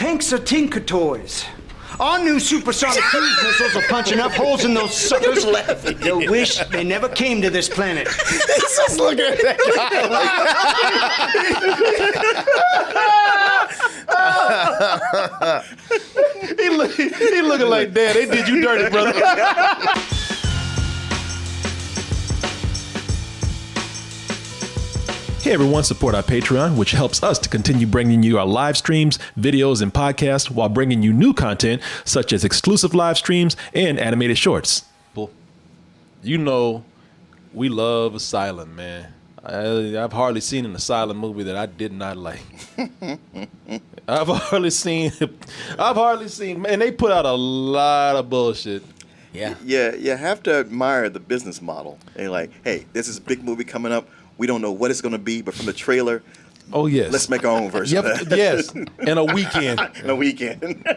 Tanks are Tinker Toys. Our new supersonic cruise missiles are punching up holes in those suckers. They'll wish they never came to this planet. He's just looking at that He looking like, Dad, they did you dirty, brother. Hey everyone, support our Patreon, which helps us to continue bringing you our live streams, videos, and podcasts while bringing you new content such as exclusive live streams and animated shorts. You know, we love Asylum, man. I've hardly seen an Asylum movie that I did not like. I've hardly seen, man, they put out a lot of bullshit. Yeah, you have to admire the business model. And like, hey, this is a big movie coming up. We don't know what it's going to be, but from the trailer, oh yes, let's make our own version. Yep, yes, in a weekend.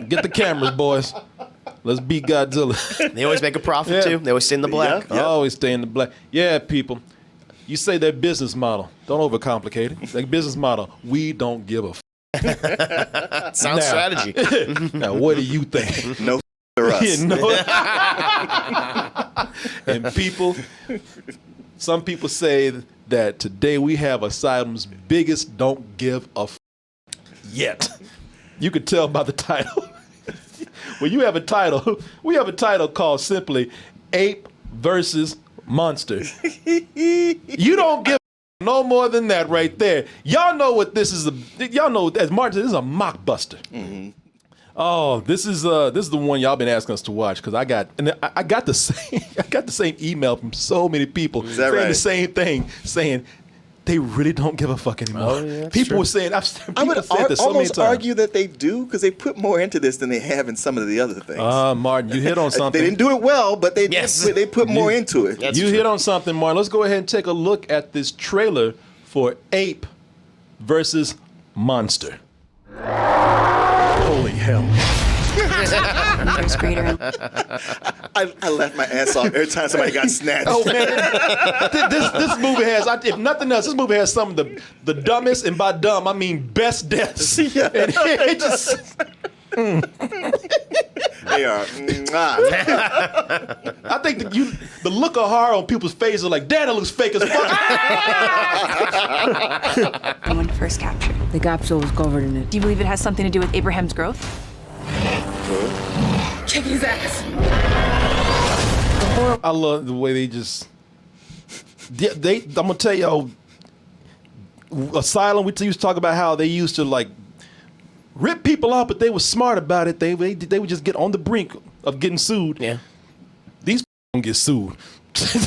Get the cameras, boys. Let's beat Godzilla. They always make a profit too. They always stay in the black. Yeah. Always stay in the black. Yeah, people. You say their business model. Don't overcomplicate it. Their business model. We don't give a Sound strategy. Now, what do you think? No for us. Yeah, no. And people, some people say that today we have Asylum's biggest don't give a yet. You could tell by the title. Well, we have a title called simply Ape Vs Monster. You don't give no more than that right there. Y'all know what this is. Y'all know, as Martin said, this is a mockbuster. Mm-hmm. Oh, this is the one y'all been asking us to watch because I got the same email from so many people saying right? The same thing, saying they really don't give a fuck anymore. Oh, yeah, people were saying, I would almost argue that they do because they put more into this than they have in some of the other things. Martin, you hit on something. They didn't do it well, but they put more into it. You hit on something, Martin. Let's go ahead and take a look at this trailer for Ape Vs Monster. Holy hell. There's greater. I laughed my ass off every time somebody got snatched. Oh man, this movie has, if nothing else, this movie has some of the dumbest, and by dumb I mean best deaths. Yeah. And it just. They are. I think the look of horror on people's faces are like, damn, it looks fake as fuck. When first captured, the capsule was covered in it. do you believe it has something to do with Abraham's growth? Check his ass. I love the way they just. I'm gonna tell y'all, Asylum. We used to talk about how they used to like rip people off, but they were smart about it. They would just get on the brink of getting sued. Yeah. These don't get sued.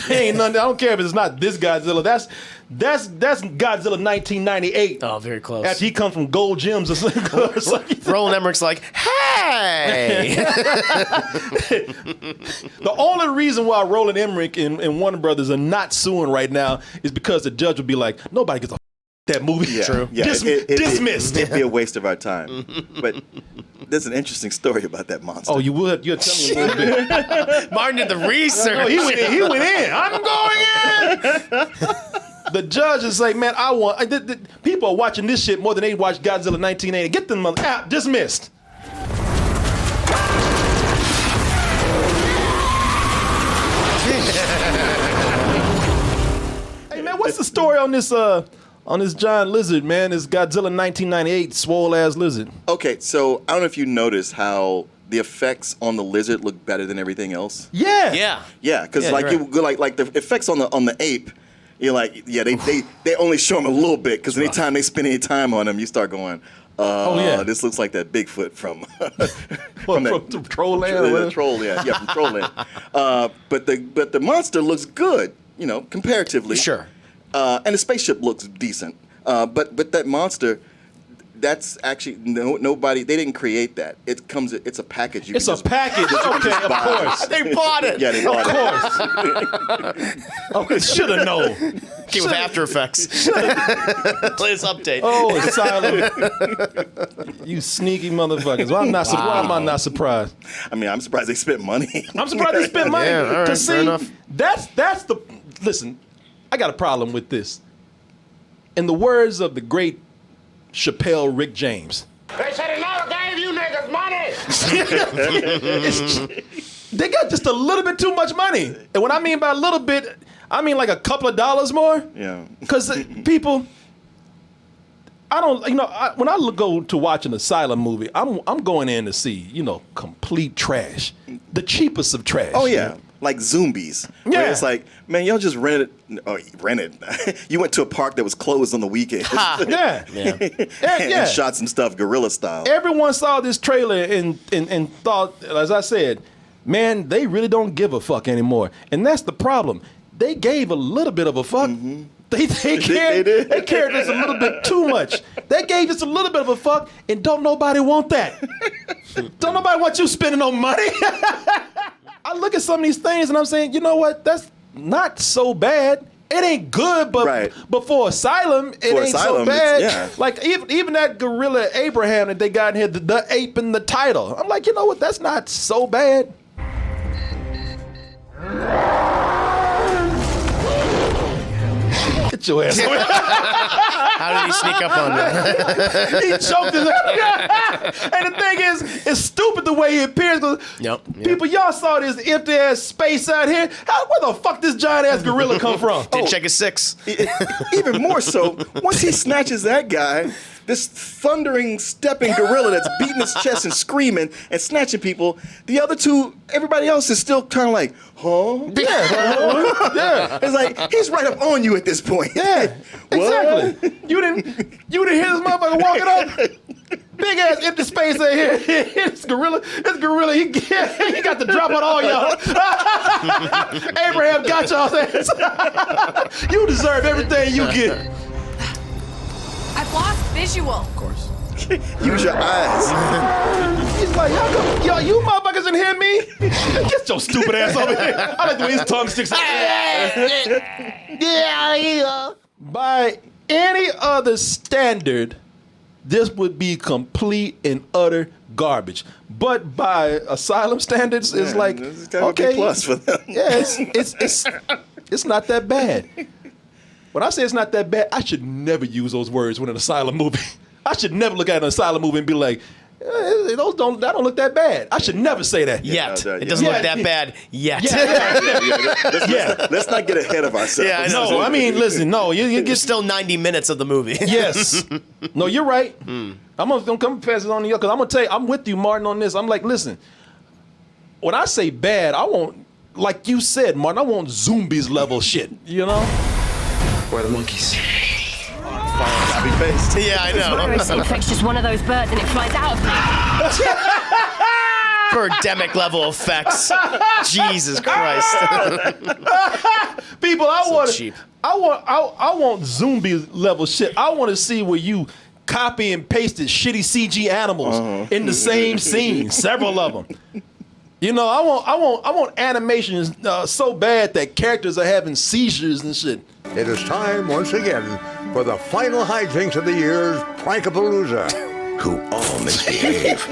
They ain't nothing. I don't care if it's not this Godzilla. That's Godzilla 1998. Oh, very close. After he comes from Gold Gems or something. Roland Emmerich's like, hey. The only reason why Roland Emmerich and Warner Brothers are not suing right now is because the judge would be like, nobody gives a that movie. Yeah, True. Yeah, Dismissed. It'd be a waste of our time. But there's an interesting story about that monster. Oh, you would? You'd tell me a little bit. Martin did the research. No, he went in. I'm going in. The judge is like, man, people are watching this shit more than they watch Godzilla 1980. Get them dismissed. Hey man, what's the story on this giant lizard, man? This Godzilla 1998 swole ass lizard. Okay, so I don't know if you noticed how the effects on the lizard look better than everything else. Yeah. Yeah, because like the effects on the ape, you're like, yeah, they only show them a little bit because anytime they spend any time on them, you start going, this looks like that Bigfoot from from Trollland. Troll, yeah, from Trollland. But the monster looks good, comparatively. Sure. And the spaceship looks decent. But that monster, that's actually nobody. They didn't create that. It's a package. It's a package. Okay, of course. They bought it. Yeah, they bought it. Of course. Should have known. Came with After Effects. Please update. Oh, Asylum. You sneaky motherfuckers. Why am I not surprised? I mean, I'm surprised they spent money. I'm surprised they spent money. Yeah, all right, fair enough. Listen, I got a problem with this. In the words of the great Chappelle Rick James. They said never gave you niggas money. They got just a little bit too much money. And what I mean by a little bit, I mean like a couple of dollars more. Yeah. Because people, I don't, when I go to watch an Asylum movie, I'm going in to see, complete trash. The cheapest of trash. Oh, yeah. Like Zombies. Yeah. Where it's like, man, y'all just rented. You went to a park that was closed on the weekend. Yeah. And shot some stuff guerrilla style. Everyone saw this trailer and thought, as I said, man, they really don't give a fuck anymore. And that's the problem. They gave a little bit of a fuck. Mm-hmm. They cared just a little bit too much. They gave just a little bit of a fuck, and don't nobody want that. Don't nobody want you spending no money. I look at some of these things and I'm saying, you know what? That's not so bad. It ain't good, but for Asylum, it ain't so bad. Yeah. Like even that gorilla Abraham that they got in here, the ape in the title. I'm like, you know what? That's not so bad. Get your ass away. How did he sneak up on that? He choked his And the thing is, it's stupid the way he appears. People, y'all saw this empty ass space out here. Where the fuck this giant ass gorilla come from? Didn't check his 6. Even more so, once he snatches that guy, this thundering, stepping gorilla that's beating his chest and screaming and snatching people, the other two, everybody else is still kind of like, huh? Yeah. It's like, he's right up on you at this point. Yeah, exactly. You didn't hear this motherfucker walking up? Big ass empty space out here. This gorilla, he got the drop on all y'all. Abraham got y'all's ass. You deserve everything you get. I've lost visual. Of course. Use your eyes. He's like, how come, you motherfuckers didn't hear me? Get your stupid ass over here. I like the way his tongue sticks out. By any other standard, this would be complete and utter garbage. But by Asylum standards, it's like, okay, plus for them. Yeah, it's not that bad. When I say it's not that bad, I should never use those words when an Asylum movie. I should never look at an Asylum movie and be like, that don't look that bad. I should never say that. Yet. It doesn't look that bad yet. Let's not get ahead of ourselves. Yeah, I know. No, I mean, listen, no. You There's still 90 minutes of the movie. Yes. No, you're right. I'm gonna come pass it on to you because I'm gonna tell you, I'm with you, Martin, on this. I'm like, listen, when I say bad, I want, like you said, Martin, I want Zombies level shit. You know? Where are the monkeys? Happy face. Yeah, I know. This infect's just one of those birds and it flies out of me. Birdemic level effects. Jesus Christ. People, I cheap. want zombie level shit. I want to see where you copy and pasted shitty CG animals in the same scene, several of them. You know, I want animations so bad that characters are having seizures and shit. It is time once again for the final hijinks of the year's Prankapalooza. Who all misbehave.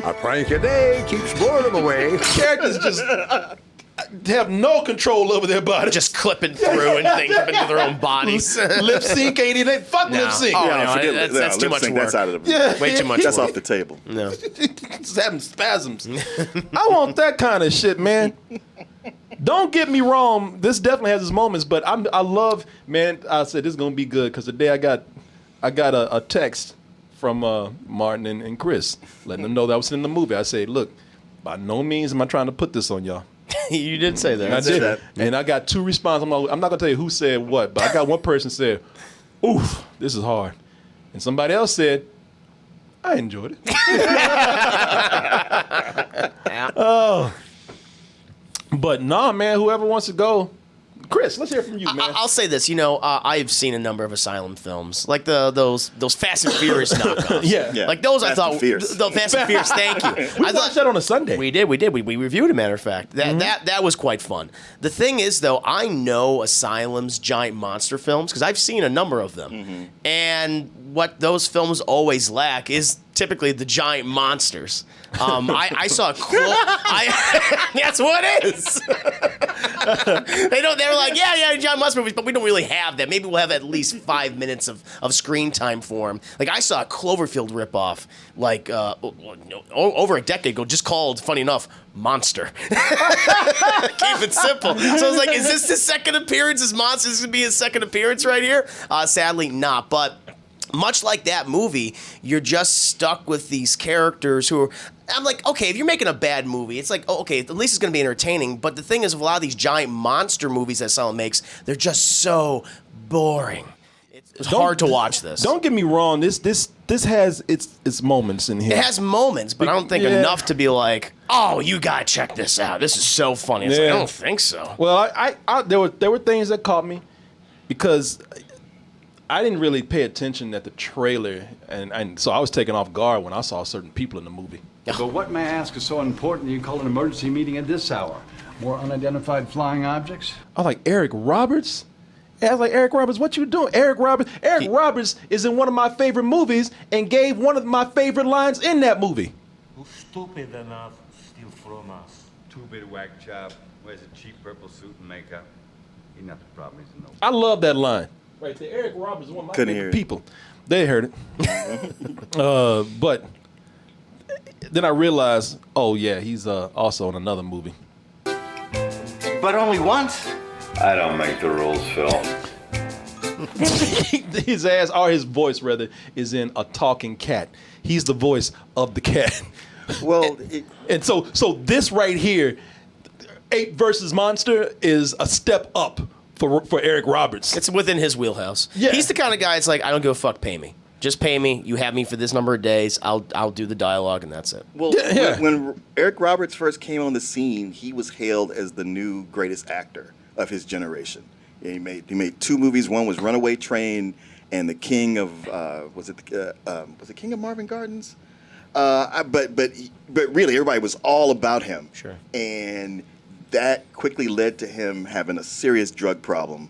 A prank a day keeps boredom away. Characters just have no control over their body. Just clipping through and things into their own bodies. Lip sync ain't even fuck lip sync. Oh, Yeah, no, forget that's too lip much sync, work. That's out of the Yeah. Way too much That's work. off the table. No. Just having spasms. I want that kind of shit, man. Don't get me wrong. This definitely has its moments, but I love, man. I said this is gonna be good because today I got a text from Martin and Chris letting them know that I was in the movie. I said, look, by no means am I trying to put this on y'all. You did say that. And I did. that. And I got 2 responses. I'm not gonna tell you who said what, but I got one person said, "Oof, this is hard," and somebody else said, "I enjoyed it." Oh, but nah, man. Whoever wants to go, Chris, let's hear from you, man. I'll say this. You know, I've seen a number of Asylum films, like those Fast and Furious knockoffs. Yeah. Like those, Fast I thought. and Fierce. The Fast and Fierce. Thank you. We I watched that on a Sunday. We did. We reviewed a matter of fact. That was quite fun. The thing is, though, I know Asylum's giant monster films because I've seen a number of them, and what those films always lack is typically the giant monsters. I saw a that's what it is. They're like, yeah, John Monster movies, but we don't really have that. Maybe we'll have at least 5 minutes of screen time for him. Like, I saw a Cloverfield ripoff, like, over a decade ago, just called, funny enough, Monster. Keep it simple. So I was like, is this his second appearance? Is Monster going to be his second appearance right here? Sadly, not. But much like that movie, you're just stuck with these characters who are... I'm like, okay, if you're making a bad movie, it's like, oh, okay, at least it's going to be entertaining. But the thing is, with a lot of these giant monster movies that Asylum makes, they're just so boring. It's hard to watch this. Don't get me wrong. This has its moments in here. It has moments, but I don't think enough to be like, oh, you gotta check this out. This is so funny. It's like, I don't think so. Well, there were things that caught me because I didn't really pay attention at the trailer, and so I was taken off guard when I saw certain people in the movie. So what, may I ask, is so important you call an emergency meeting at this hour? More unidentified flying objects? I was like, Eric Roberts? I was like, Eric Roberts, what you doing? Eric Roberts is in one of my favorite movies and gave one of my favorite lines in that movie. Who's stupid enough to steal from us? Two-bit whack job, wears a cheap purple suit and makeup. He's not the problem, he's a no. I love that line. Right there, Eric Roberts is one of my favorite people. They heard it. But then I realized, oh yeah, he's also in another movie. But only once. I don't make the rules, Phil. His ass, or his voice rather, is in A Talking Cat. He's the voice of the cat. Well, and so this right here, Ape Vs Monster, is a step up for Eric Roberts. It's within his wheelhouse. Yeah. He's the kind of guy. It's like, I don't give a fuck. Pay me. Just pay me. You have me for this number of days. I'll do the dialogue, and that's it. Well, when Eric Roberts first came on the scene, he was hailed as the new greatest actor of his generation. He made 2 movies. One was Runaway Train and The King of was it King of Marvin Gardens? But really, everybody was all about him. Sure. And that quickly led to him having a serious drug problem.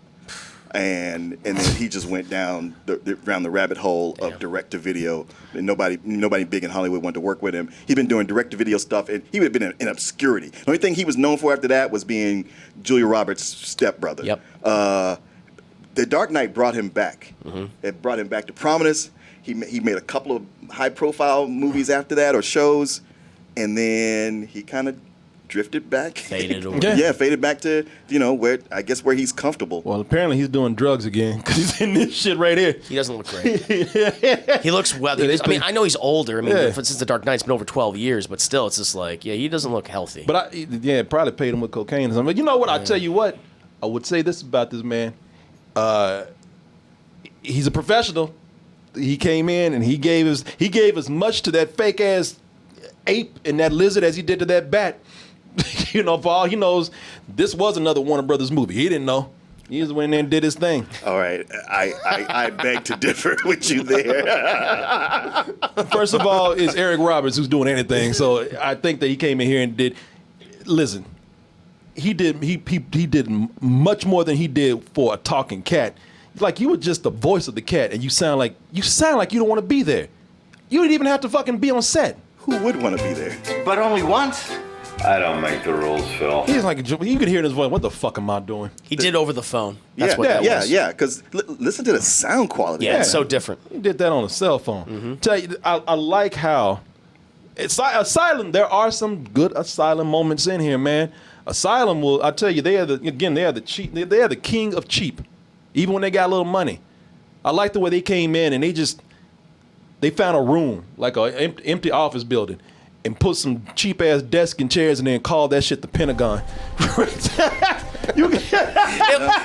And then he just went down the rabbit hole of direct-to-video. And nobody big in Hollywood wanted to work with him. He'd been doing direct-to-video stuff, and he would have been in obscurity. The only thing he was known for after that was being Julia Roberts' stepbrother. Yep. The Dark Knight brought him back. Mm-hmm. It brought him back to prominence. He made a couple of high-profile movies after that, or shows, and then he kind of drifted back. Faded away. Yeah, faded back to, where he's comfortable. Well, apparently he's doing drugs again because he's in this shit right here. He doesn't look great. He looks weathered. I mean, I know he's older. I mean, since The Dark Knight's been over 12 years, but still, it's just like, he doesn't look healthy. But probably paid him with cocaine or something. But you know what? I tell you what, I would say this about this man. He's a professional. He came in and he gave as much to that fake ass ape and that lizard as he did to that bat. For all he knows, this was another Warner Brothers movie. He didn't know. He just went in there and did his thing. All right. I beg to differ with you there. First of all, it's Eric Roberts who's doing anything. So I think that he came in here and did. Listen, he did much more than he did for A Talking Cat. Like, you were just the voice of the cat, and you sound like you don't want to be there. You didn't even have to fucking be on set. Who would want to be there? But only once. I don't make the rules, Phil. He's like, you could hear in his voice, what the fuck am I doing? He did over the phone. That's what that was. Yeah, because listen to the sound quality. Yeah, it's so different. He did that on a cell phone. Mm-hmm. Tell you, I like how Asylum. There are some good Asylum moments in here, man. Asylum will. I tell you, they are the cheap. They are the king of cheap, even when they got a little money. I like the way they came in and they found a room like an empty office building. And put some cheap ass desks and chairs and then call that shit the Pentagon.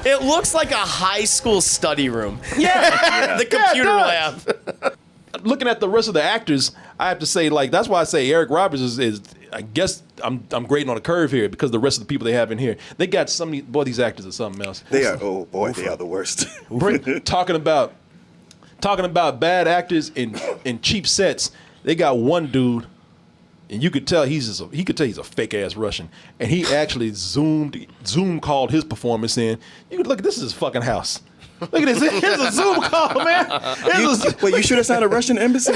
It looks like a high school study room. Yeah. The computer lab. Looking at the rest of the actors, I have to say, like, that's why I say Eric Roberts is I guess I'm grading on a curve here because the rest of the people they have in here, they got these actors are something else. They are they are the worst. Talking about bad actors in cheap sets, they got one dude. And you could tell he's a fake ass Russian, and he actually Zoom called his performance in. You could look, this is his fucking house. Look at this. Here's a Zoom call, man. Wait, you sure that's not a Russian embassy?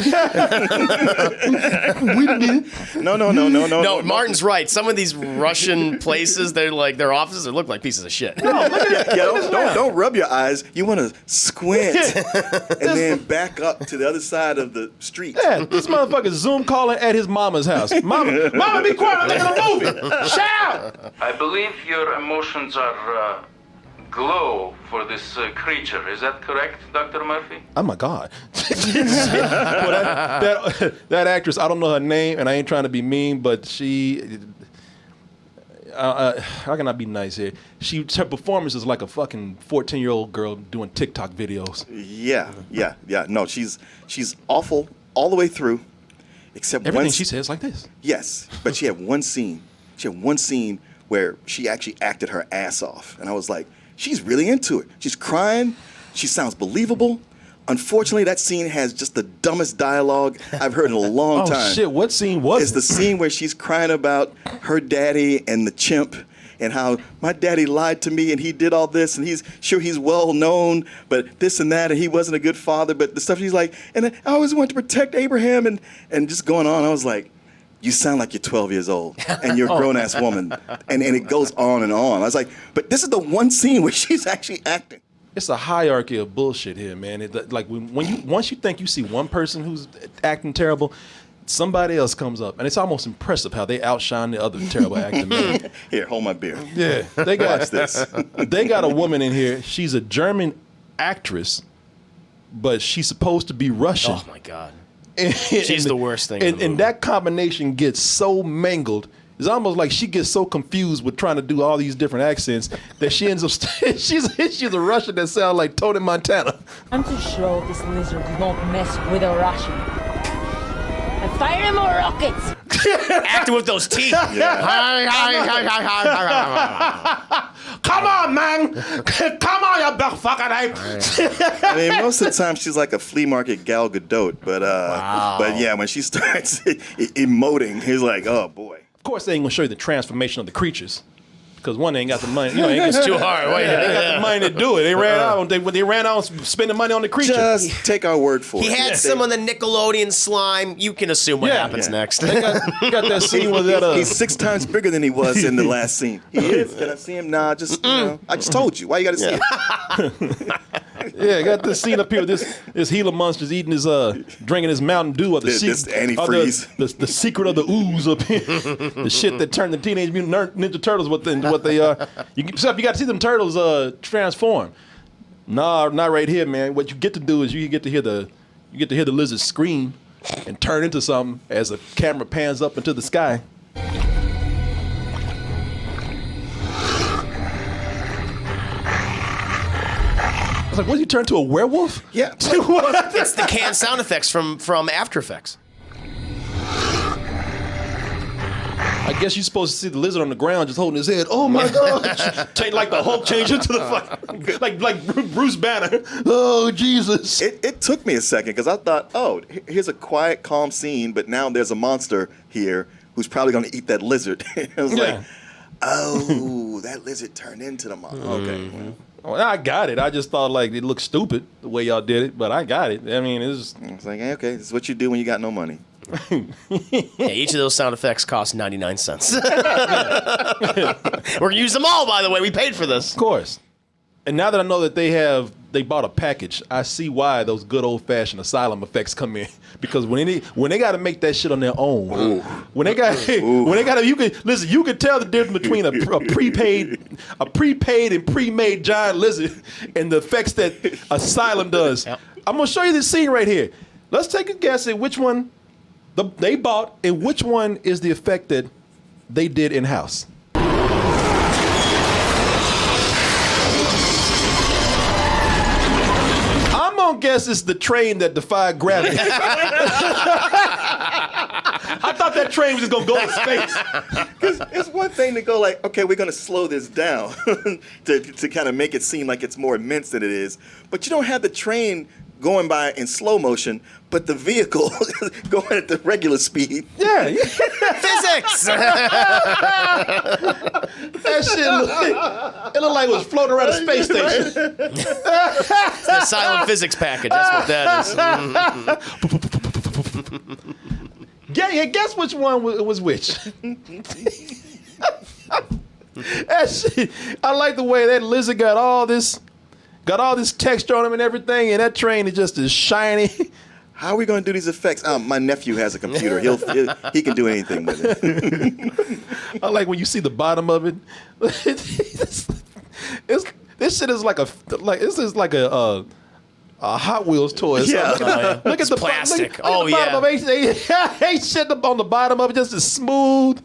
No. Martin's right. Some of these Russian places, they're like their offices look like pieces of shit. Don't rub your eyes. You want to squint and then back up to the other side of the street. Yeah, this motherfucker's Zoom calling at his mama's house. Mama, be quiet. I'm making a movie. Shout! I believe your emotions are glow for this creature. Is that correct, Dr. Murphy? Oh my God. That actress, I don't know her name, and I ain't trying to be mean, but she. How can I be nice here? Her performance is like a fucking 14-year-old girl doing TikTok videos. Yeah. No, she's awful all the way through, except everything she says like this. Yes, but she had one scene. Where she actually acted her ass off, and I was like, she's really into it. She's crying. She sounds believable. Unfortunately, that scene has just the dumbest dialogue I've heard in a long time. Oh shit! What scene was it? It's the scene where she's crying about her daddy and the chimp, and how my daddy lied to me and he did all this, and he's well known, but this and that, and he wasn't a good father. But the stuff she's like, and I always wanted to protect Abraham, and just going on. I was like, you sound like you're 12 years old and you're a grown-ass woman. And it goes on and on. I was like, but this is the one scene where she's actually acting. It's a hierarchy of bullshit here, man. Once you think you see one person who's acting terrible, somebody else comes up. And it's almost impressive how they outshine the other terrible actor, man. Here, hold my beer. Yeah. Watch this. They got a woman in here. She's a German actress, but she's supposed to be Russian. Oh, my God. She's the worst thing. And that combination gets so mangled. It's almost like she gets so confused with trying to do all these different accents that she ends up she's a Russian that sounds like Tony Montana. I'm too sure this lizard does not mess with a Russian. And fire more rockets. Acting with those teeth. Come on, man. Come on, you big fucking ape. I mean, most of the time she's like a flea market Gal Gadot, but yeah, when she starts emoting, he's like, oh boy. Of course, they ain't gonna show you the transformation of the creatures. Because one, they ain't got the money. It's too hard. They ain't got the money to do it. They ran out. They ran out spending money on the creature. Just take our word for it. He had some on the Nickelodeon slime. You can assume what happens next. They got that scene with that. He's 6 times bigger than he was in the last scene. He is. Can I see him? Nah, just I just told you. Why you got to see him? Yeah, got this scene up here. This Gila monster's eating his drinking his Mountain Dew. This antifreeze. The secret of the ooze up here. The shit that turned the Teenage Mutant Ninja Turtles what they are. You got to see them turtles transform. Nah, not right here, man. What you get to do is you get to hear the lizard scream and turn into something as the camera pans up into the sky. I was like, what, did you turn to a werewolf? Yeah. It's the canned sound effects from After Effects. I guess you're supposed to see the lizard on the ground just holding his head. Oh my God! Like the Hulk changed into the fucking like Bruce Banner. Oh Jesus! It took me a second because I thought, oh, here's a quiet, calm scene, but now there's a monster here who's probably going to eat that lizard. I was like, oh, that lizard turned into the monster. Okay. Well, I got it. I just thought like it looked stupid the way y'all did it, but I got it. I mean, it's like, okay, this is what you do when you got no money. Yeah, each of those sound effects cost 99 cents. We're gonna use them all, by the way. We paid for this. Of course. And now that I know that they bought a package, I see why those good old fashioned Asylum effects come in. Because when they got to make that shit on their own, when they got you can tell the difference between a prepaid and pre-made giant lizard and the effects that Asylum does. Yep. I'm gonna show you this scene right here. Let's take a guess at which one they bought and which one is the effect that they did in house. I'm gonna guess it's the train that defied gravity. I thought that train was just gonna go to space. Because it's one thing to go like, okay, we're gonna slow this down to kind of make it seem like it's more immense than it is, but you don't have the train going by in slow motion, but the vehicle going at the regular speed. Yeah. Physics! That shit it looked like it was floating around a space station. It's the Asylum physics package. That's what that is. Yeah, guess which one was which? That shit, I like the way that lizard got all this texture on him and everything, and that train is just as shiny. How are we going to do these effects? My nephew has a computer. He can do anything with it. I like when you see the bottom of it. This shit is like a Hot Wheels toy. Or something. Look at the plastic. Look at the bottom of it. Ain't shit up on the bottom of it, just as smooth.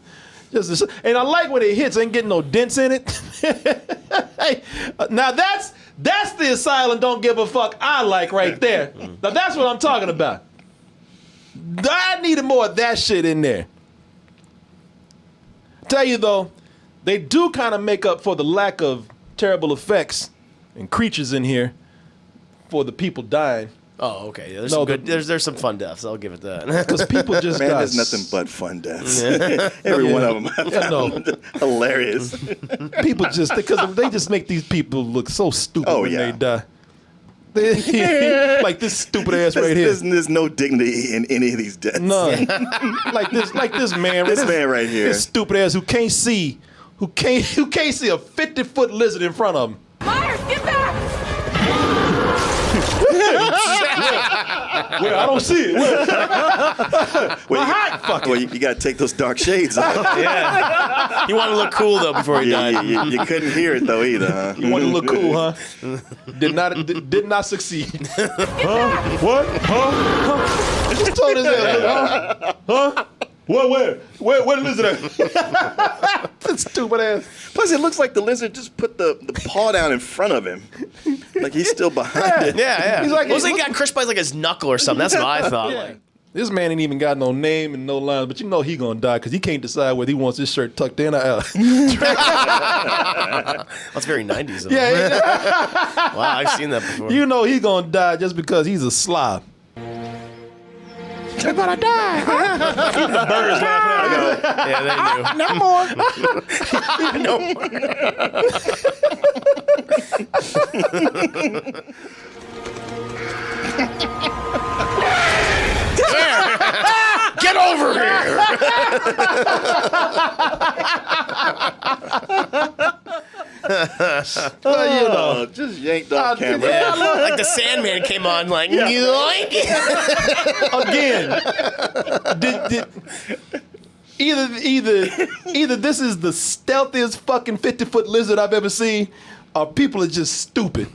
And I like when it hits, ain't getting no dents in it. Hey, now that's the Asylum don't give a fuck I like right there. Now that's what I'm talking about. I needed more of that shit in there. Tell you though, they do kind of make up for the lack of terrible effects and creatures in here for the people dying. Oh, okay. Yeah, there's some fun deaths. I'll give it that. Because people just there's nothing but fun deaths. Every one of them I found hilarious. People just because they just make these people look so stupid when they die. Like this stupid ass right here. There's no dignity in any of these deaths. None. like this man. This man right here. This stupid ass who can't see a 50-foot lizard in front of him. Myers, get back! Where I don't see it. Well, you got to take those dark shades off. Yeah. You want to look cool though before he died. You couldn't hear it though either, huh? You want to look cool, huh? Did not succeed. Huh? What? Huh? Just told his ass, huh? Where the lizard at? That stupid ass. Plus, it looks like the lizard just put the paw down in front of him, like he's still behind it. Yeah. He's like, it was like he got crushed by like his knuckle or something. That's what I thought. Yeah. This man ain't even got no name and no lines, but you know he gonna die because he can't decide whether he wants his shirt tucked in or out. That's very 90s of him. Yeah. Wow, I've seen that before. You know he gonna die just because he's a slob. You're gonna die. The birds laughing at Yeah, they knew. No more. No more. Get over here! Just yanked off camera. Yeah, like the Sandman came on, like yoink. Again, either this is the stealthiest fucking 50-foot lizard I've ever seen, or people are just stupid.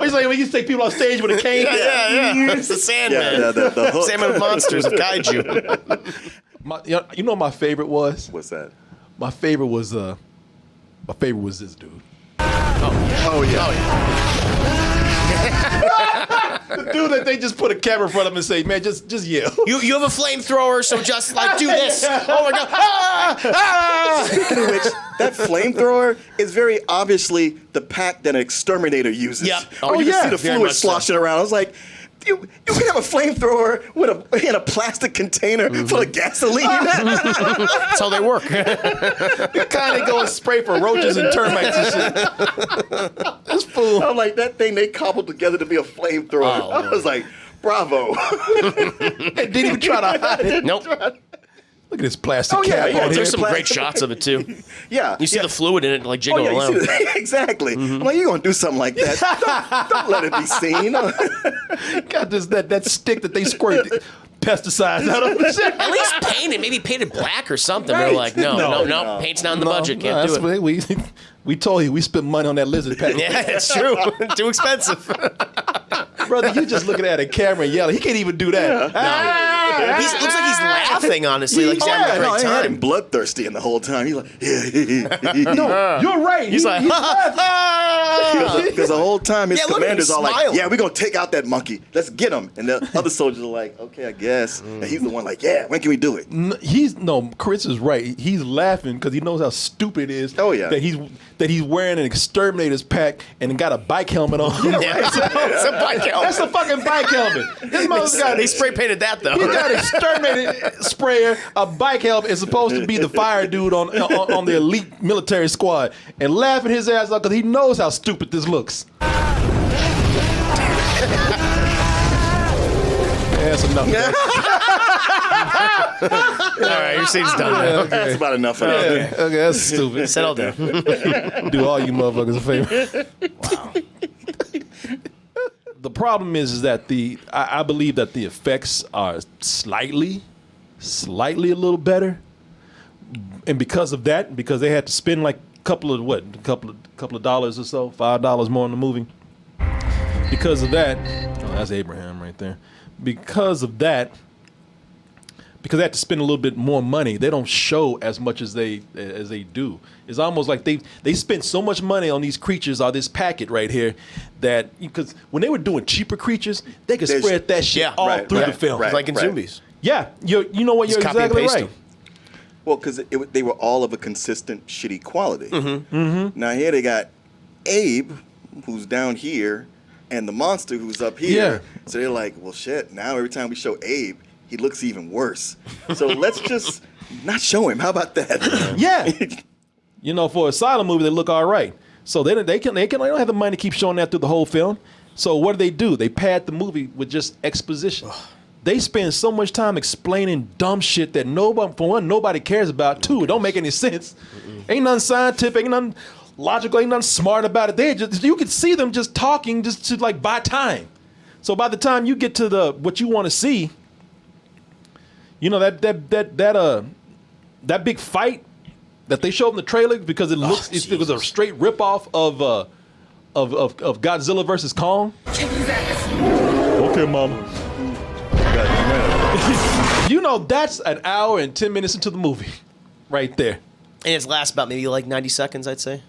He's like when you take people on stage with a cane. Yeah. It's the Sandman. Yeah, the hook. Sandman with monsters of kaiju. You know what my favorite was? What's that? My favorite was this dude. Oh yeah. The dude that they just put a camera in front of him and say, man, just yell. You have a flamethrower, so just like do this. Oh my god. Speaking of which, that flamethrower is very obviously the pack that an exterminator uses. Yep. You can see the Very fluid much so. sloshing around. I was like, you can have a flamethrower in a plastic container full of gasoline. That's how they work. The kind that go and spray for roaches and termites and shit. This fool. I'm like, that thing they cobbled together to be a flamethrower. Oh, I was like, bravo. Didn't even try to hide it. Nope. Look at this plastic cap on here. There's some great shots of it too. Yeah. You see the fluid in it like jiggle around. You see exactly. I'm like, you're going to do something like that. Don't let it be seen. Got that stick that they squirt pesticides out of. At least paint it. Maybe paint it black or something. Right. They're like, no, paint's not in the budget. Can't do it. We told you we spent money on that lizard pack. Yeah, it's true. Too expensive. Brother, you just looking at a camera and yelling. He can't even do that. looks like he's laughing, honestly. Like he's having a great He had him time. bloodthirsty in the whole time. He's like, No, you're right. He's like, because the whole time his Yeah, look at him commanders are like, smiling. yeah, we're going to take out that monkey. Let's get him. And the other soldiers are like, okay, I guess. And he's the one like, yeah, when can we do it? Chris is right. He's laughing because he knows how stupid it is. Oh, yeah. That he's wearing an exterminator's pack and got a bike helmet on. Yeah, it's a bike helmet. That's a fucking bike helmet. This mother's They spray painted that though. He's got an exterminator sprayer. A bike helmet is supposed to be the fire dude on the elite military squad, and laughing his ass off because he knows how stupid this looks. That's enough. All right, your scene's done. Yeah, okay. That's about enough of that. Okay, that's stupid. Settle down. Do all you motherfuckers a favor. Wow. The problem is that I believe that the effects are slightly a little better, and because of that, because they had to spend like a couple of dollars or so, $5 more on the movie. Because of that, that's Abraham right there. Because of that, because they had to spend a little bit more money, they don't show as much as they do. It's almost like they spent so much money on these creatures or this packet right here that because when they were doing cheaper creatures, they could spread that shit all through the film. It's like in Zombies. Yeah, you know what? You're copy and exactly paste right. them. Well, because they were all of a consistent shitty quality. Now here they got Abe, who's down here, and the monster who's up here. Yeah. So they're like, well, shit, now every time we show Abe, he looks even worse. So let's just not show him. How about that? Yeah. You know, for Asylum movie, they look all right. So they don't have the money to keep showing that through the whole film. So what do? They pad the movie with just exposition. They spend so much time explaining dumb shit that nobody cares about. Two, it don't make any sense. Ain't nothing scientific, ain't nothing logical, ain't nothing smart about it. You can see them just talking just to like buy time. So by the time you get to what you want to see, you know that big fight that they showed in the trailer because it was a straight ripoff of Godzilla versus Kong. Okay, mama. You know that's an hour and 10 minutes into the movie, right there. And it lasts about maybe like 90 seconds, I'd say.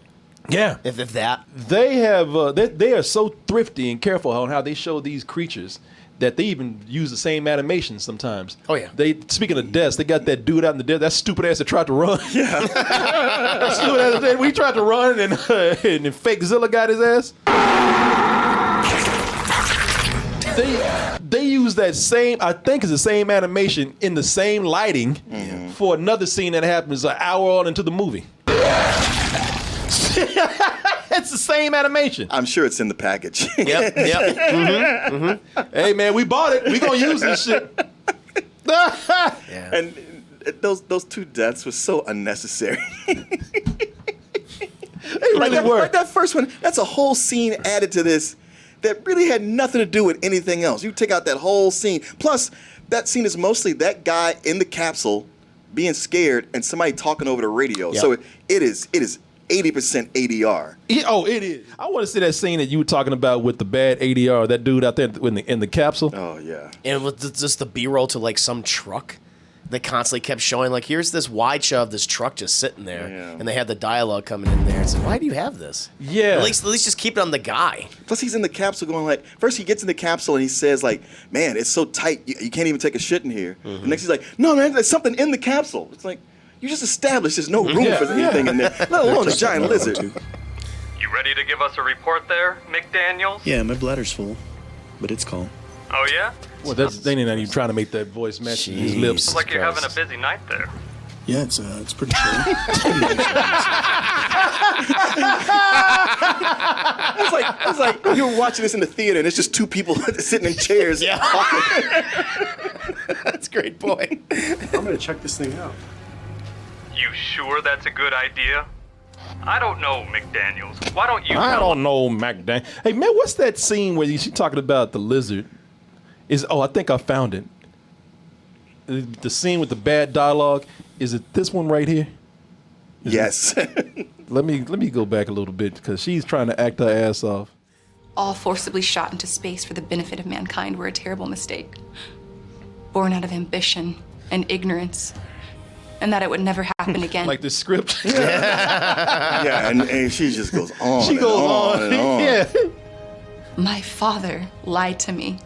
Yeah, if that. They are so thrifty and careful on how they show these creatures that they even use the same animation sometimes. Oh yeah. Speaking of deaths, they got that dude out in the desert, that stupid ass that tried to run. Yeah. That stupid ass that we tried to run and fake Zilla got his ass. They use that same, I think it's the same animation in the same lighting for another scene that happens an hour on into the movie. It's the same animation. I'm sure it's in the package. Yep. Hey man, we bought it. We gonna use this shit. And those two deaths were so unnecessary. They really were. Like that first one, that's a whole scene added to this that really had nothing to do with anything else. You take out that whole scene. Plus, that scene is mostly that guy in the capsule being scared and somebody talking over the radio. Yep. So it is 80% ADR. It is. I want to see that scene that you were talking about with the bad ADR, that dude out there in the capsule. Oh, yeah. And with just the B-roll to like some truck that constantly kept showing, like, here's this wide shot of this truck just sitting there. Yeah. And they had the dialogue coming in there. It's like, why do you have this? Yeah. At least just keep it on the guy. Plus, he's in the capsule going like, first he gets in the capsule and he says like, man, it's so tight, you can't even take a shit in here. The next he's like, no, man, there's something in the capsule. It's like, you just established there's no room for anything in there, let alone a giant lizard. You ready to give us a report there, McDaniels? Yeah, my bladder's full, but it's calm. Oh, yeah? Well, they ain't even trying to make that voice match his lips. Looks like you're having a busy night there. Yeah, it's pretty chill. It's pretty nice. It's like you're watching this in the theater and it's just two people sitting in chairs. Yeah. That's a great point. I'm gonna check this thing out. You sure that's a good idea? I don't know, McDaniels. Why don't you I tell don't know, McDaniel. Hey man, what's that scene where she talking about the lizard? I think I found it. The scene with the bad dialogue. Is it this one right here? Yes. Let me go back a little bit because she's trying to act her ass off. All forcibly shot into space for the benefit of mankind were a terrible mistake. born out of ambition and ignorance, and that it would never happen again. Like the script. Yeah, and she just goes on. She goes on and on. Yeah. My father lied to me.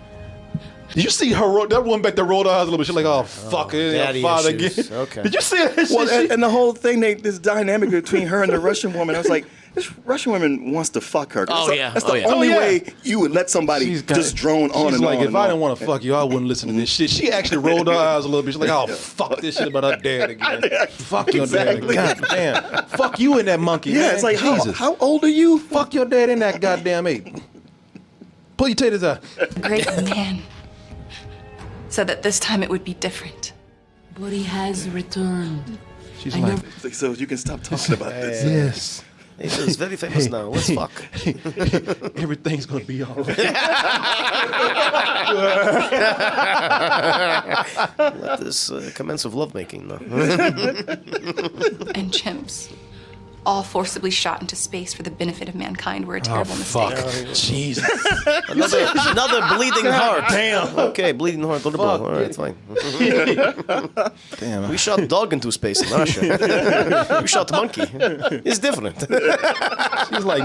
Did you see her? That one back there rolled her eyes a little bit. She's like, "Oh fuck it, daddy father issues. again." Okay. Did you see that? Well, shit? and the whole thing, this dynamic between her and the Russian woman, I was like, this Russian woman wants to fuck her. Oh, yeah. That's Oh, the yeah. only Oh, yeah. way you would let somebody just drone on She's and like, on. if I didn't want to fuck you, I wouldn't listen to this shit. She actually rolled her eyes a little bit. She's like, "Oh fuck this shit about her dad again. Fuck your dad. God damn. Fuck you and that monkey." Yeah, man. it's like, Jesus. how old are you? Fuck your dad and that goddamn ape. Pull your taters out. Great man said that this time it would be different. But he has returned. She's I like, know. So you can stop talking about this. yes. He's very famous now. Let's fuck. Everything's gonna be all right. Let this commence with lovemaking, though. And chimps, all forcibly shot into space for the benefit of mankind, were a terrible fuck. mistake. Jesus. Another bleeding heart. Damn. Okay, bleeding heart. All right, fine. Damn. We shot dog into space in Russia. We shot monkey. It's different. She's like,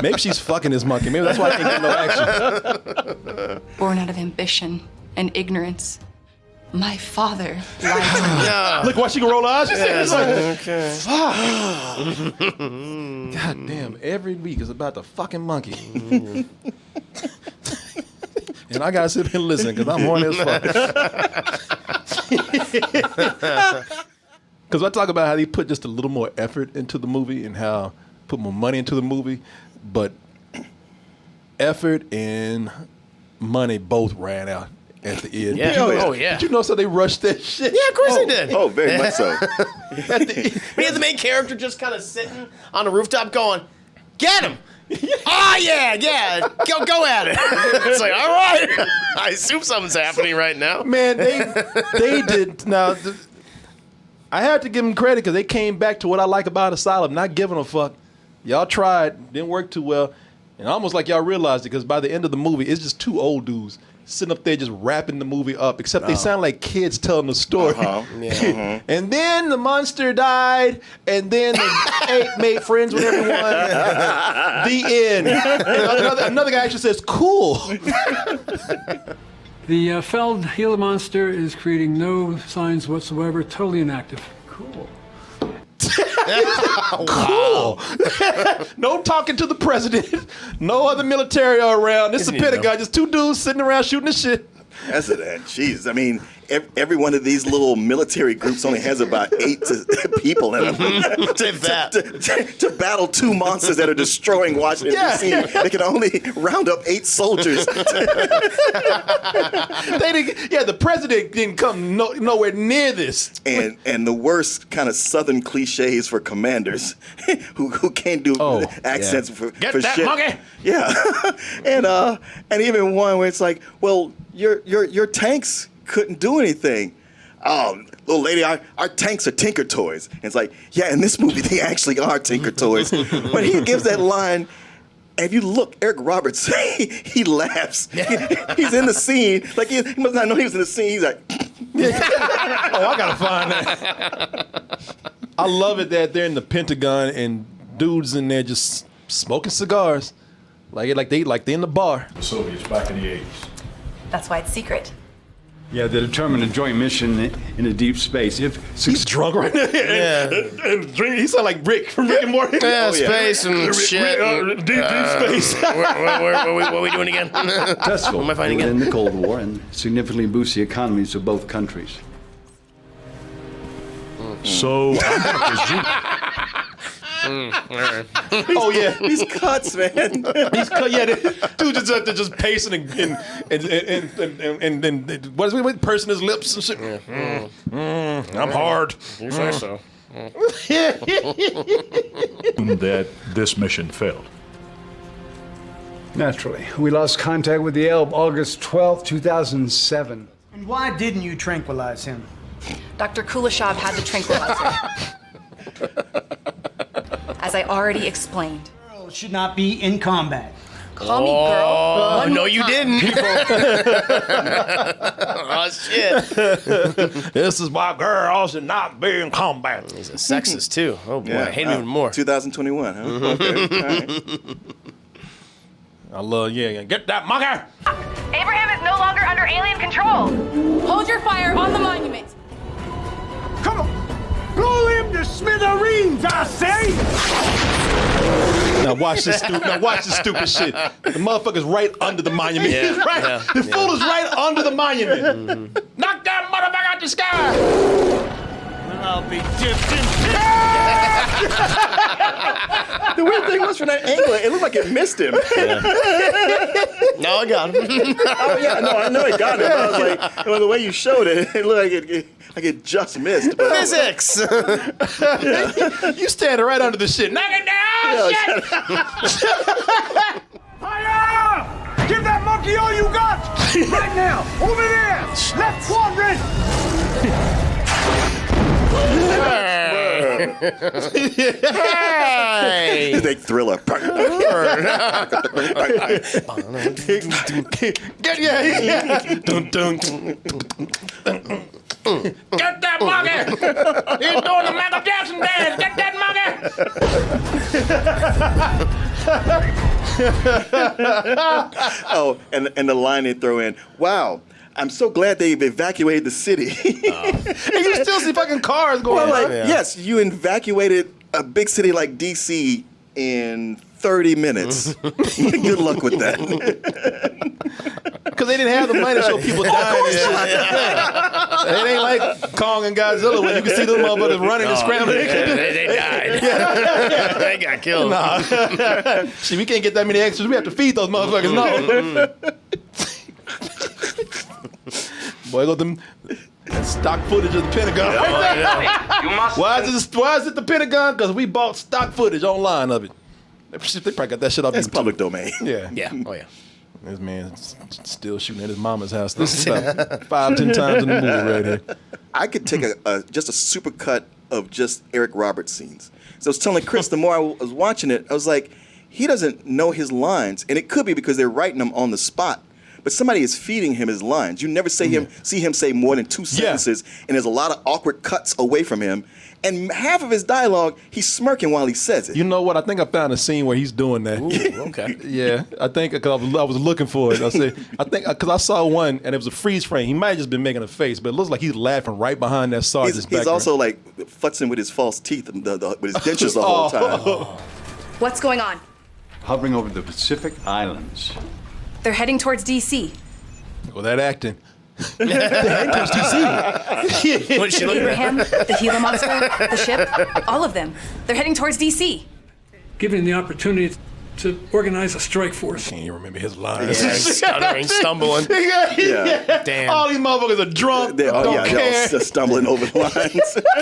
maybe she's fucking this monkey. Maybe that's why I can't get no action. Born out of ambition and ignorance. My father lied to me. Yeah. Look, why she can roll her eyes. She said, Okay. fuck. God damn, every week is about the fucking monkey. And I gotta sit here and listen because I'm horny as fuck. Because I talk about how they put just a little more effort into the movie and how put more money into the movie, but effort and money both ran out at the end. Yeah. Oh, yeah. Did you know so they rushed that shit? Yeah, of course they did. Oh, very much so. We had the main character just kind of sitting on a rooftop going, "Get him!" Oh yeah, go at it. It's like, all right. I assume something's happening right now. Man, they did. Now, I have to give them credit because they came back to what I like about Asylum, not giving a fuck. Y'all tried, didn't work too well, and almost like y'all realized it because by the end of the movie, it's just two old dudes sitting up there just wrapping the movie up, except they sound like kids telling the story. And then the monster died, and then the ape made friends with everyone. The end. And another guy actually says, "Cool." The felled Gila monster is creating no signs whatsoever, totally inactive. Cool. Cool. No talking to the president. No other military around. This is the Pentagon. Just two dudes sitting around shooting the shit. That's it. Jeez, I mean, every one of these little military groups only has about 8 people in them. to battle two monsters that are destroying Washington, D.C., they can only round up 8 soldiers. The president didn't come nowhere near this. And the worst kind of Southern cliches for commanders who can't do accents for that shit. monkey! Yeah, and even one where it's like, well, your tanks couldn't do anything. Little lady, our tanks are Tinker Toys. And it's like, yeah, in this movie they actually are Tinker Toys. When he gives that line, and if you look, Eric Roberts, he laughs. He's in the scene. Like he must not know he was in the scene. He's like, oh, I gotta find that. I love it that they're in the Pentagon and dudes in there just smoking cigars, like they in the bar. The Soviets back in the 80s. That's why it's secret. Yeah, they're determined a joint mission in a deep space. He's drunk right now. Yeah. and drink. He sound like Rick from Rick and Morty. Yeah, space and shit. Deep space. What are we doing again? Successful What am I finding in again? the Cold War and significantly boost the economies of both countries. So, Oh yeah, these cuts, man. He's cut. Yeah, dude just pacing and what is it? Pursing his lips and shit. I'm hard. You say so. that this mission failed. Naturally. We lost contact with the Elbe August 12, 2007. And why didn't you tranquilize him? Dr. Kuleshov had the tranquilizer. As I already explained. Girls should not be in combat. Call me girl. Oh, One no, more you time. didn't. Oh, shit. This is why girls should not be in combat. He's a sexist, too. Oh, boy. Yeah, I hate him even more. 2021, huh? Okay, all right. I love, yeah. Get that monkey! Abraham is no longer under alien control. Hold your fire on the monument. Come on. Blow him to smithereens, I say! Now watch this stupid shit. The motherfucker's right under the monument. Yeah, right? yeah, The fool is right under the monument. Knock that motherfucker out the sky! I'll be dipped in The weird thing was from that angle, it looked like it missed him. No, I got him. Oh yeah, no, I know it got him. But I was like, well, the way you showed it, it looked like it just missed. But Physics. You standing right under the shit. Knock it down, shit! Fire! Give that monkey all you got! Right now! Over there! Left quadrant! Hey! It's like Thriller. Get Dun, dun. Get that monkey! He's doing the Michael Jackson dance! Get that monkey! Oh, and the line they throw in, wow, I'm so glad they've evacuated the city. And you still see fucking cars going Well, like, by. yes, you evacuated a big city like D.C. in 30 minutes. Good luck with that. Because they didn't have the money to show people dying. It ain't like Kong and Godzilla where you can see those motherfuckers running and scrambling. They died. They got killed. Nah. Shit, we can't get that many extras. We have to feed those motherfuckers. No. Boy, got them stock footage of the Pentagon. You must. Why is it the Pentagon? Because we bought stock footage online of it. They probably got that shit off That's YouTube. public domain. Yeah. Yeah. Oh, yeah. This man's still shooting at his mama's house. This is about 5-10 times in the movie right here. I could take just a super cut of just Eric Roberts scenes. So I was telling Chris, the more I was watching it, I was like, he doesn't know his lines. And it could be because they're writing them on the spot. But somebody is feeding him his lines. You never see him say more than 2 sentences, and there's a lot of awkward cuts away from him. And half of his dialogue, he's smirking while he says it. You know what? I think I found a scene where he's doing that. Ooh, okay. Yeah, I think because I was looking for it. I think because I saw one and it was a freeze frame. He might have just been making a face, but it looks like he's laughing right behind that sergeant's He's also like futzing with his false teeth, with his dentures the whole time. What's going on? Hovering over the Pacific Islands. They're heading towards D.C. Well, that acting. What did she look at? Abraham, the Gila monster, the ship, all of them. They're heading towards D.C. Given the opportunity to organize a strike force. Can't even remember his lines. Yeah, stuttering, stumbling. Yeah. Damn. All these motherfuckers are drunk. They're all care. stumbling over the lines.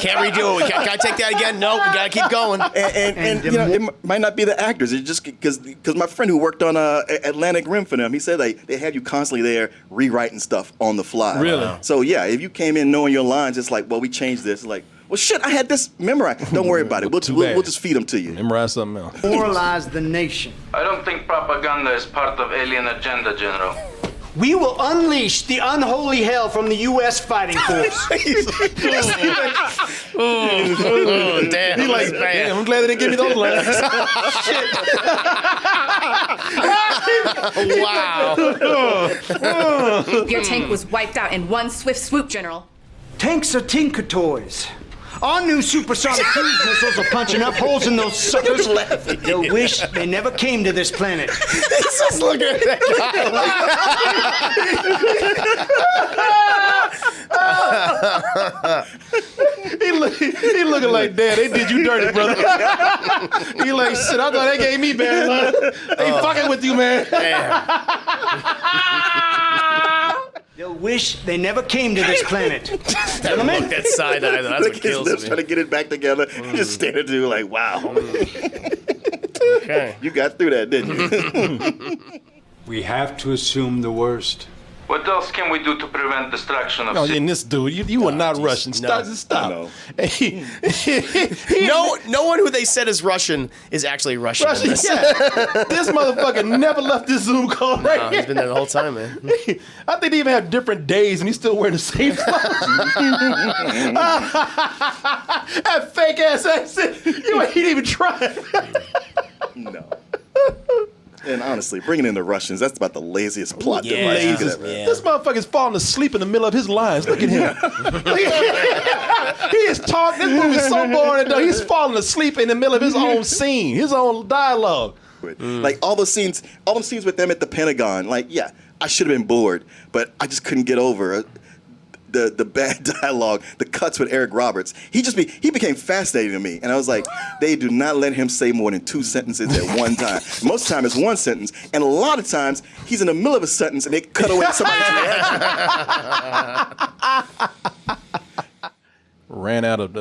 Can't redo it. Can I take that again? No, we gotta keep going. And you know, it might not be the actors. It's just because my friend who worked on Atlantic Rim for them, he said they had you constantly there rewriting stuff on the fly. Really? So yeah, if you came in knowing your lines, it's like, well, we changed this. It's like, well, shit, I had this memorized. Don't worry about it. We'll just feed them to you. Memorize something else. Moralize the nation. I don't think propaganda is part of alien agenda, General. We will unleash the unholy hell from the U.S. fighting force. Oh, damn. He like, damn, I'm glad they didn't give me those lines. Wow. Your tank was wiped out in one swift swoop, General. Tanks are tinker toys. Our new supersonic cruise missiles are punching up holes in those suckers. They'll wish they never came to this planet. He's just looking at that He looking like, damn, they did you dirty, brother. He like, shit, I thought they gave me bad lines. They fucking with you, man. They'll wish they never came to this planet. Gentlemen, that side eye, that's what His kills lips me. trying to get it back together. Just standing there like, wow. Okay. You got through that, didn't you? We have to assume the worst. What else can we do to prevent destruction of Oh, and this dude, you are not Russian. Stop. Stop. No. No one who they said is Russian is actually Russian. in this. Yeah. This motherfucker never left this Zoom call right No, here. he's been there the whole time, man. I think they even have different days and he's still wearing the same clothes. That fake ass accent. You ain't even trying. No. And honestly, bringing in the Russians, that's about the laziest plot Yeah. device you could Laziest. ever have. This motherfucker's falling asleep in the middle of his lines. Look at him. He is talking. This movie's so boring. Though. He's falling asleep in the middle of his own scene, his own dialogue. Like all those scenes with them at the Pentagon. Like, yeah, I should have been bored, but I just couldn't get over the bad dialogue, the cuts with Eric Roberts. He became fascinating to me, and I was like, they do not let him say more than 2 sentences at one time. Most of the time it's one sentence, and a lot of times he's in the middle of a sentence and they cut away to somebody's reaction. Ran out of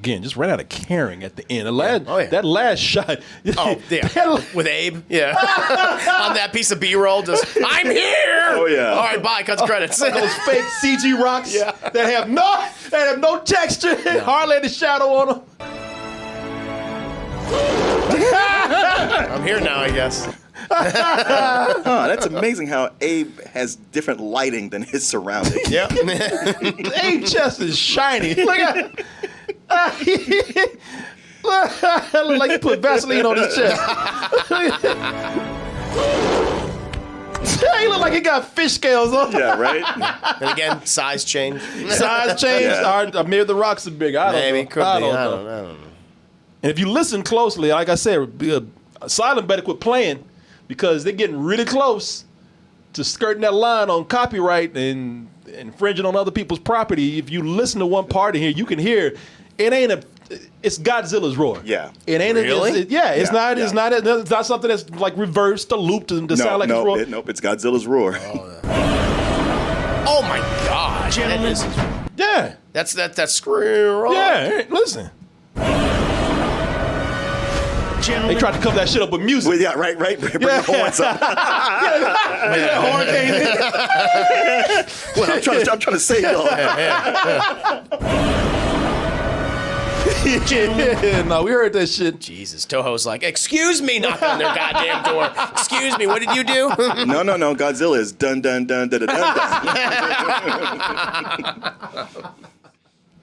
just ran out of caring at the end. That last shot. Oh, yeah. With Abe, yeah. On that piece of B-roll, just, I'm here! Oh, yeah. All right, bye, cuts credits. Those fake CG rocks that have no texture, hardly any shadow on them. I'm here now, I guess. That's amazing how Abe has different lighting than his surroundings. Yeah. Abe's chest is shiny. Look at look like you put Vaseline on his chest. He look like he got fish scales on. Yeah, right? And again, size change. Size change. Yeah. Or maybe the rocks are bigger. I don't Maybe, know. could I be. don't I know. don't know. And if you listen closely, like I said, Asylum better quit playing because they're getting really close to skirting that line on copyright and infringing on other people's property. If you listen to one part in here, you can hear it's Godzilla's roar. Yeah. It ain't Really? It's not something that's like reversed or looped to sound like it's roar. It's Godzilla's roar. Oh my God. Gentlemen. Yeah. That's screw. Yeah, listen. They tried to cover that shit up with music. Well, yeah, right. Bring the horns up. Horn came in. Well, I'm trying to save y'all. No, we heard that shit. Jesus, Toho's like, excuse me, knock on their goddamn door. Excuse me, what did you do? No. Godzilla is dun dun dun dun dun dun.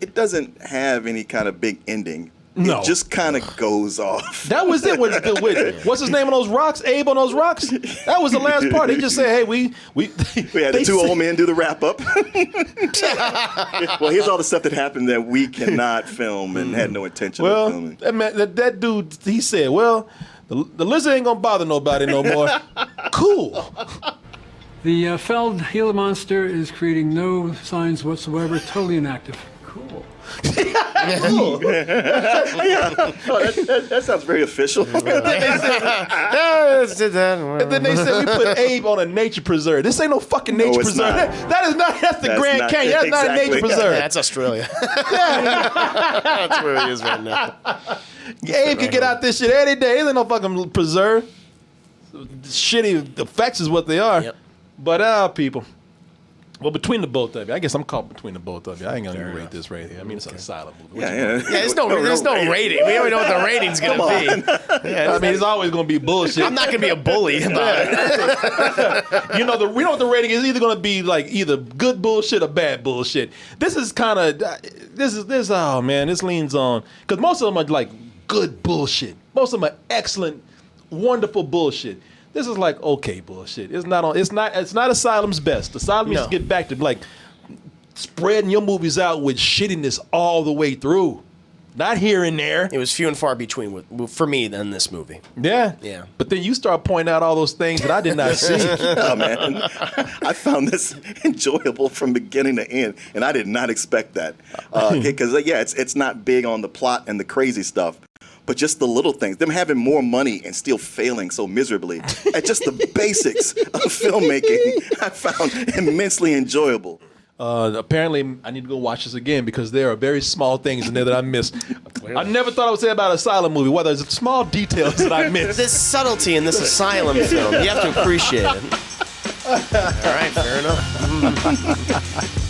It doesn't have any kind of big ending. No. It just kind of goes off. That was it. With what's his name on those rocks? Abe on those rocks? That was the last part. He just said, hey, we had the two old men do the wrap up. Well, here's all the stuff that happened that we cannot film and had no intention of filming. That dude, he said, well, the lizard ain't gonna bother nobody no more. Cool. The felled Gila monster is creating no signs whatsoever, totally inactive. Cool. Cool. Yeah. Oh, that sounds very official. And then they said we put Abe on a nature preserve. This ain't no fucking nature it's preserve. not. That's the Grand Canyon. That's not a nature preserve. Yeah, that's Australia. That's where he is right now. Abe could get out this shit any day. There ain't no fucking preserve. Shitty effects is what they are. Yep. But people. Well, between the both of you, I guess I'm caught between the both of you. I ain't gonna rate this right here. I mean, it's an Asylum movie. Yeah, there's no rating. We don't know what the rating's gonna be. Yeah, I mean, it's always gonna be bullshit. I'm not gonna be a bully about it. We know what the rating is either gonna be like either good bullshit or bad bullshit. This is kind of this. Oh man, this leans on because most of them are like good bullshit. Most of them are excellent, wonderful bullshit. This is like okay bullshit. It's not Asylum's best. Asylum needs to get back to like spreading your movies out with shittiness all the way through. Not here and there. It was few and far between for me than this movie. Yeah. Yeah. But then you start pointing out all those things that I did not see. Oh, man. I found this enjoyable from beginning to end, and I did not expect that. Because, it's not big on the plot and the crazy stuff. But just the little things, them having more money and still failing so miserably at just the basics of filmmaking, I found immensely enjoyable. Apparently, I need to go watch this again because there are very small things in there that I missed. I never thought I would say about an Asylum movie, whether it's small details that I missed. There's subtlety in this Asylum film. You have to appreciate it. All right, fair enough.